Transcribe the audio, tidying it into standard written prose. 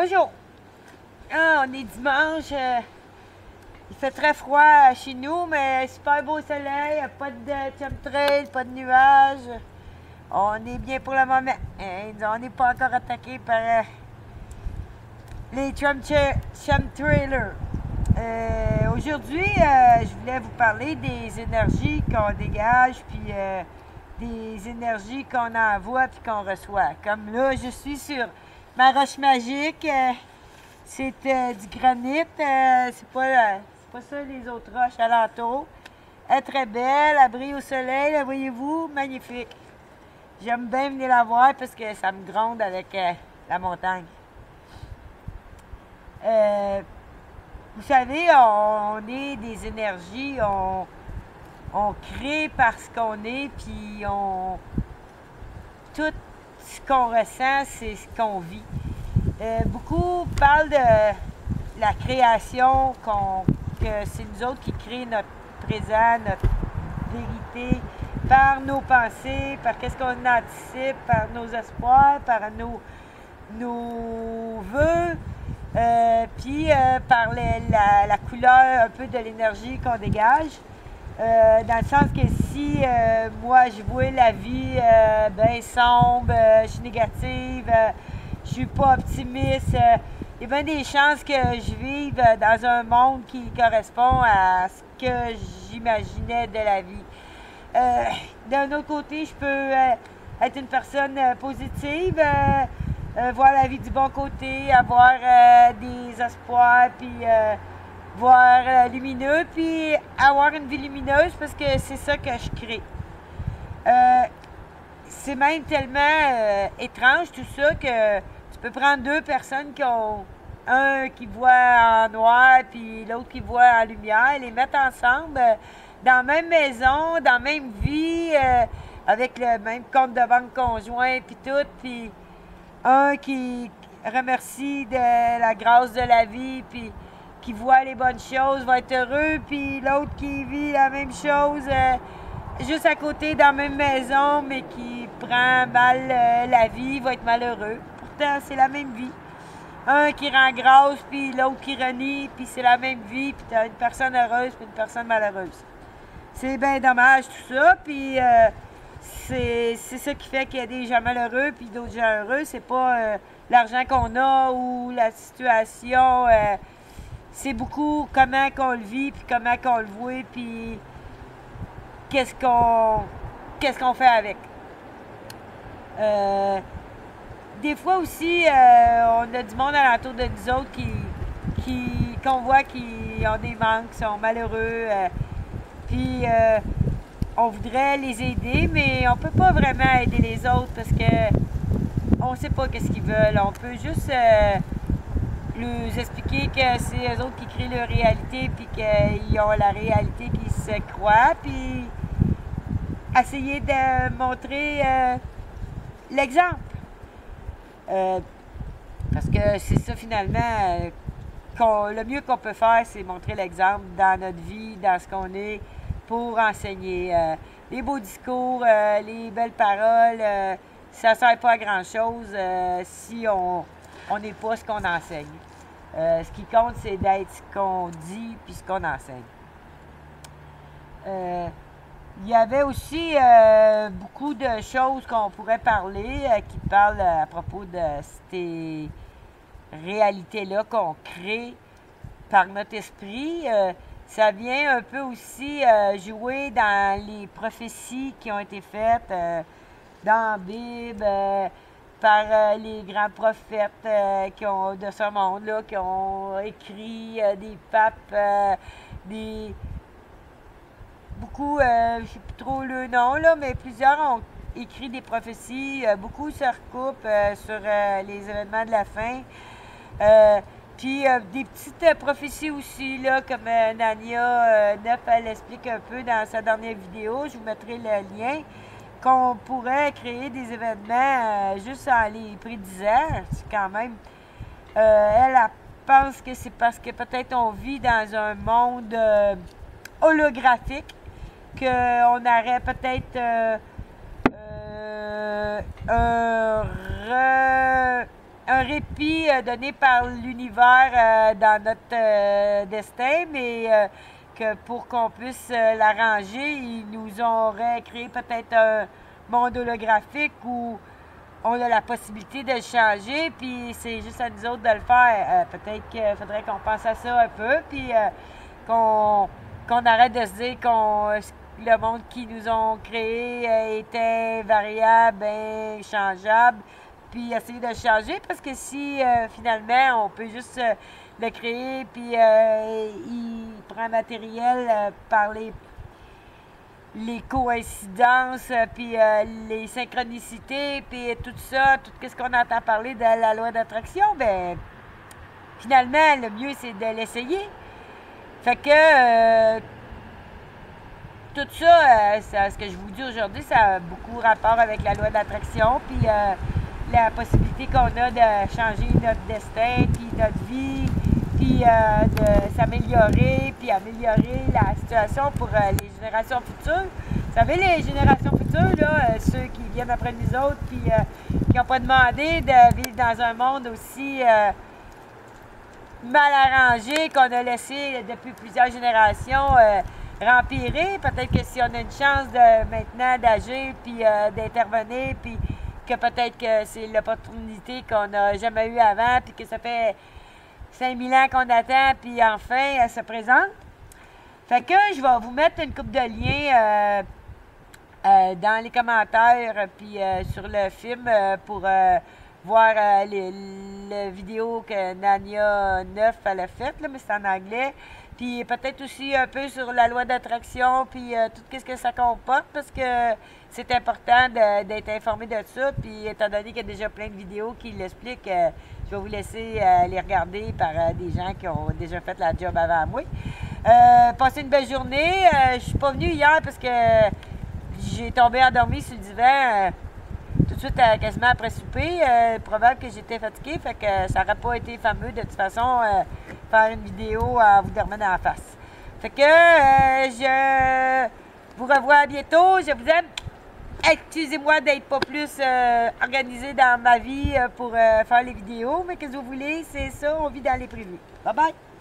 Bonjour! Ah, on est dimanche. Il fait très froid chez nous, mais super beau soleil. Pas de chemtrail, pas de nuages. On est bien pour le moment. On n'est pas encore attaqué par les chemtrailers. Aujourd'hui, je voulais vous parler des énergies qu'on dégage, puis des énergies qu'on envoie puis qu'on reçoit. Comme là, je suis sur ma roche magique. C'est du granit. C'est pas ça les autres roches alentour. Elle est très belle, elle brille au soleil, là, voyez-vous, magnifique. J'aime bien venir la voir parce que ça me gronde avec la montagne. Vous savez, on est des énergies, on crée parce qu'on est, puis tout ce qu'on ressent, c'est ce qu'on vit. Beaucoup parlent de la création, que c'est nous autres qui créons notre présent, notre vérité, par nos pensées, par qu'est-ce qu'on anticipe, par nos espoirs, par nos vœux, puis par la couleur un peu de l'énergie qu'on dégage. Dans le sens que si moi je vois la vie bien sombre, je suis négative, je suis pas optimiste, il y a bien des chances que je vive dans un monde qui correspond à ce que j'imaginais de la vie. D'un autre côté, je peux être une personne positive, voir la vie du bon côté, avoir des espoirs, puis voir lumineux, puis avoir une vie lumineuse parce que c'est ça que je crée. C'est même tellement étrange tout ça que tu peux prendre deux personnes qui ont un qui voit en noir puis l'autre qui voit en lumière, les mettre ensemble dans la même maison, dans la même vie, avec le même compte de banque conjoint puis tout, puis un qui remercie de la grâce de la vie puis qui voit les bonnes choses va être heureux, puis l'autre qui vit la même chose juste à côté dans la même maison, mais qui prend mal la vie, va être malheureux. Pourtant, c'est la même vie. Un qui rend grâce, puis l'autre qui renie, puis c'est la même vie, puis t'as une personne heureuse, puis une personne malheureuse. C'est bien dommage tout ça, puis c'est ça qui fait qu'il y a des gens malheureux, puis d'autres gens heureux. C'est pas l'argent qu'on a ou la situation, c'est beaucoup comment qu'on le vit, puis comment qu'on le voit, puis qu'est-ce qu'on fait avec. Des fois aussi, on a du monde alentour de nous autres qu'on voit qui ont des manques, qui sont malheureux, puis on voudrait les aider, mais on peut pas vraiment aider les autres parce que on sait pas qu'est-ce qu'ils veulent. On peut juste leur expliquer que c'est eux autres qui créent leur réalité, puis qu'ils ont la réalité qui se croit, puis essayer de montrer l'exemple. Parce que c'est ça finalement, le mieux qu'on peut faire, c'est montrer l'exemple dans notre vie, dans ce qu'on est, pour enseigner. Les beaux discours, les belles paroles, ça ne sert pas à grand-chose si on n'est pas ce qu'on enseigne. Ce qui compte, c'est d'être ce qu'on dit puis ce qu'on enseigne. Il y avait aussi beaucoup de choses qu'on pourrait parler qui parlent à propos de ces réalités-là qu'on crée par notre esprit. Ça vient un peu aussi jouer dans les prophéties qui ont été faites dans la Bible par les grands prophètes de ce monde-là, qui ont écrit des papes, beaucoup, je ne sais plus trop le nom, là, mais plusieurs ont écrit des prophéties. Beaucoup se recoupent sur les événements de la fin. Puis des petites prophéties aussi, là, comme Nania Neuf, elle explique un peu dans sa dernière vidéo. Je vous mettrai le lien. Qu'on pourrait créer des événements juste en les prédisant. C'est quand même... elle pense que c'est parce que peut-être on vit dans un monde holographique qu'on aurait peut-être un répit donné par l'univers dans notre destin, mais que pour qu'on puisse l'arranger, ils nous auraient créé peut-être un monde holographique où on a la possibilité de le changer, puis c'est juste à nous autres de le faire. Peut-être qu'il faudrait qu'on pense à ça un peu, puis qu'on arrête de se dire qu'on le monde qu'ils nous ont créé était variable, inchangeable, puis essayer de le changer, parce que si finalement on peut juste le créer, puis il prend matériel par les coïncidences, puis les synchronicités, puis tout ça, tout ce qu'on entend parler de la loi d'attraction, ben finalement, le mieux, c'est de l'essayer. Fait que tout ça, ce que je vous dis aujourd'hui, ça a beaucoup rapport avec la loi d'attraction, puis la possibilité qu'on a de changer notre destin, puis notre vie, puis de s'améliorer, puis améliorer la situation pour les générations futures. Vous savez, les générations futures, là, ceux qui viennent après nous autres, puis qui n'ont pas demandé de vivre dans un monde aussi mal arrangé qu'on a laissé depuis plusieurs générations rempirer. Peut-être que si on a une chance de maintenant d'agir, puis d'intervenir, puis que peut-être que c'est l'opportunité qu'on n'a jamais eue avant, puis que ça fait 5000 ans qu'on attend, puis enfin, elle se présente. Fait que je vais vous mettre une couple de liens dans les commentaires, puis sur le film pour voir les vidéos que Nania 9 elle a faites, là, mais c'est en anglais. Puis peut-être aussi un peu sur la loi d'attraction, puis tout ce que ça comporte, parce que c'est important d'être informé de ça. Puis étant donné qu'il y a déjà plein de vidéos qui l'expliquent, je vais vous laisser les regarder par des gens qui ont déjà fait la job avant moi. Passez une belle journée. Je suis pas venue hier parce que j'ai tombé endormie sur le divan tout de suite quasiment après souper. Probable que j'étais fatiguée, fait que ça n'aurait pas été fameux de toute façon faire une vidéo à vous dormir dans la face. Fait que je vous revois bientôt. Je vous aime. Excusez-moi d'être pas plus organisée dans ma vie pour faire les vidéos, mais qu'est-ce que vous voulez, c'est ça, on vit dans les prévus. Bye bye!